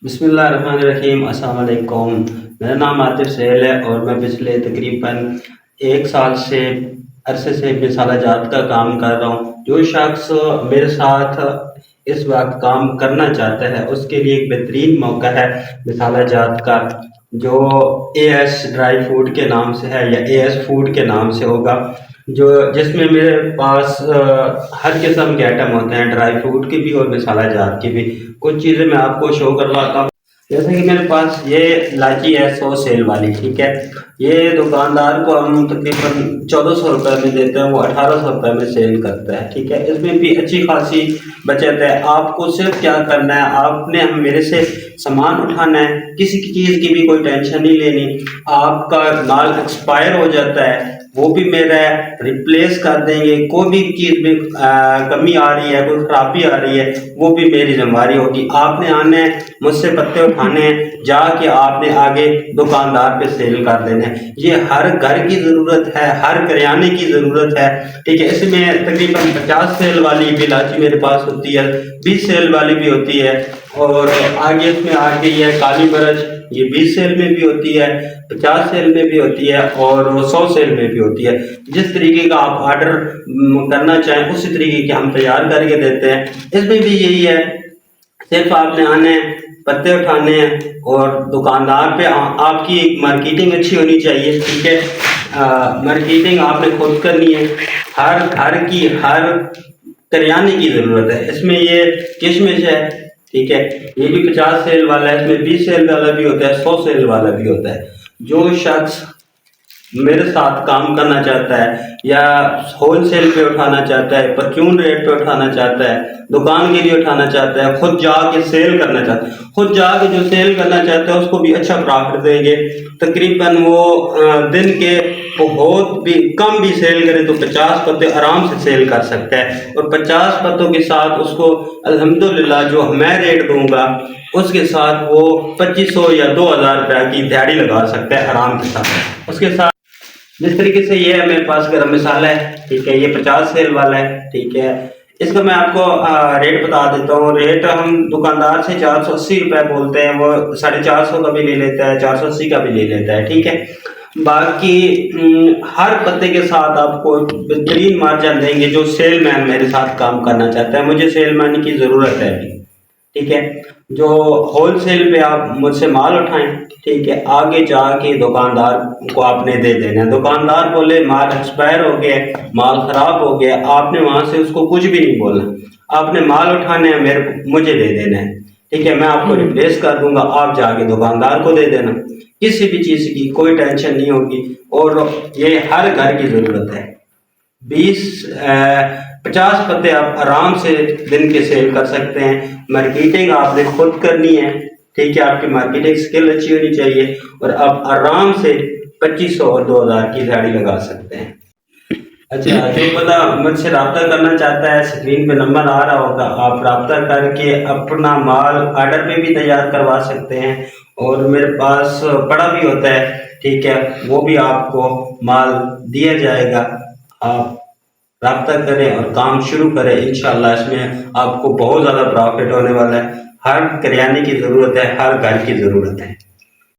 بسم اللہ الرحمن الرحیم۔ السلام علیکم۔ میرا نام عاطف سہیل ہے اور میں پچھلے تقریباً 1 سال سے عرصے سے مثالہ جات کا کام کر رہا ہوں۔ جو شخص میرے ساتھ اس وقت کام کرنا چاہتا ہے اس کے لیے ایک بہترین موقع ہے مثالہ جات کا، جو اے ایس ڈرائی فوڈ کے نام سے ہے یا اے ایس فوڈ کے نام سے ہوگا، جس میں میرے پاس ہر قسم کے آئٹم ہوتے ہیں، ڈرائی فروٹ کی بھی اور مثالہ جات کی بھی۔ کچھ چیزیں میں آپ کو شو کرواتا ہوں، جیسے کہ میرے پاس یہ لاچی ہے 100 سیل والی، ٹھیک ہے۔ یہ دکاندار کو ہم تقریباً 1400 روپے میں دیتے ہیں، وہ 1800 روپے میں سیل کرتا ہے، ٹھیک ہے۔ اس میں بھی اچھی خاصی بچت ہے۔ آپ کو صرف کیا کرنا ہے، آپ نے میرے سے سامان اٹھانا ہے، کسی کی چیز کی بھی کوئی ٹینشن نہیں لینی۔ آپ کا مال ایکسپائر ہو جاتا ہے وہ بھی میرا ہے، ریپلیس کر دیں گے۔ کوئی بھی چیز میں کمی آ رہی ہے، کوئی خرابی آ رہی ہے، وہ بھی میری ذمہ داری ہوگی۔ آپ نے آنا ہے، مجھ سے پتے اٹھانے ہیں، جا کے آپ نے آگے دکاندار پہ سیل کر دینا ہے۔ یہ ہر گھر کی ضرورت ہے، ہر کریانے کی ضرورت ہے، ٹھیک ہے۔ اس میں تقریباً 50 سیل والی بھی لاچی میرے پاس ہوتی ہے، 20 سیل والی بھی ہوتی ہے، اور آگے اس میں آ گئی ہے کالی مرچ، یہ 20 سیل میں بھی ہوتی ہے، 50 سیل میں بھی ہوتی ہے، اور 100 سیل میں بھی ہوتی ہے۔ جس طریقے کا آپ آرڈر کرنا چاہیں اسی طریقے کی ہم تیار کر کے دیتے ہیں۔ اس میں بھی یہی ہے، صرف آپ نے آنے ہیں، پتے اٹھانے ہیں، اور دکاندار پہ آپ کی ایک مارکیٹنگ اچھی ہونی چاہیے، ٹھیک ہے۔ مارکیٹنگ آپ نے خود کرنی ہے۔ ہر گھر کی، ہر کریانے کی ضرورت ہے۔ اس میں یہ کشمش ہے، ٹھیک ہے، یہ بھی 50 سیل والا ہے، اس میں 20 سیل والا بھی ہوتا ہے، 100 سیل والا بھی ہوتا ہے۔ جو شخص میرے ساتھ کام کرنا چاہتا ہے یا ہول سیل پہ اٹھانا چاہتا ہے، پرچون ریٹ پہ اٹھانا چاہتا ہے، دکان کے لیے اٹھانا چاہتا ہے، خود جا کے سیل کرنا چاہتا ہے، خود جا کے جو سیل کرنا چاہتا ہے اس کو بھی اچھا پروفٹ دیں گے۔ تقریباً وہ دن کے بہت بھی کم بھی سیل کرے تو 50 پتے آرام سے سیل کر سکتا ہے، اور 50 پتوں کے ساتھ اس کو الحمدللہ جو میں ریٹ دوں گا اس کے ساتھ وہ 2500 یا 2000 روپے کی دیہڑی لگا سکتا ہے آرام کے ساتھ۔ اس کے ساتھ جس طریقے سے یہ ہے میرے پاس گرم مسالہ ہے، ٹھیک ہے، یہ 50 سیل والا ہے، ٹھیک ہے۔ اس کا میں آپ کو ریٹ بتا دیتا ہوں۔ ریٹ ہم دکاندار سے 480 روپے بولتے ہیں، وہ 450 کا بھی لے لیتا ہے، 480 کا بھی لے لیتا ہے، ٹھیک ہے۔ باقی ہر پتے کے ساتھ آپ کو بہترین مارجن دیں گے۔ جو سیل مین میرے ساتھ کام کرنا چاہتا ہے، مجھے سیل مین کی ضرورت ہے ابھی، ٹھیک ہے۔ جو ہول سیل پہ آپ مجھ سے مال اٹھائیں، ٹھیک ہے، آگے جا کے دکاندار کو آپ نے دے دینا ہے۔ دکاندار بولے مال ایکسپائر ہو گیا، مال خراب ہو گیا، آپ نے وہاں سے اس کو کچھ بھی نہیں بولنا، آپ نے مال اٹھانا ہے، مجھے دے دینا ہے، ٹھیک ہے۔ میں آپ کو ریپلیس کر دوں گا، آپ جا کے دکاندار کو دے دینا، کسی بھی چیز کی کوئی ٹینشن نہیں ہوگی۔ اور یہ ہر گھر کی ضرورت ہے۔ 50 پتے آپ آرام سے دن کے سیل کر سکتے ہیں۔ مارکیٹنگ آپ نے خود کرنی ہے، ٹھیک ہے، آپ کی مارکیٹنگ سکل اچھی ہونی چاہیے، اور آپ آرام سے 2500 اور 2000 کی دیہڑی لگا سکتے ہیں۔ اچھا، جو بندہ مجھ سے رابطہ کرنا چاہتا ہے، اسکرین پہ نمبر آ رہا ہوگا، آپ رابطہ کر کے اپنا مال آرڈر پہ بھی تیار کروا سکتے ہیں، اور میرے پاس پڑا بھی ہوتا ہے، ٹھیک ہے، وہ بھی آپ کو مال دیا جائے گا۔ آپ رابطہ کریں اور کام شروع کریں، انشاءاللہ اس میں آپ کو بہت زیادہ پروفٹ ہونے والا ہے۔ ہر کریانے کی ضرورت ہے، ہر گھر کی ضرورت ہے۔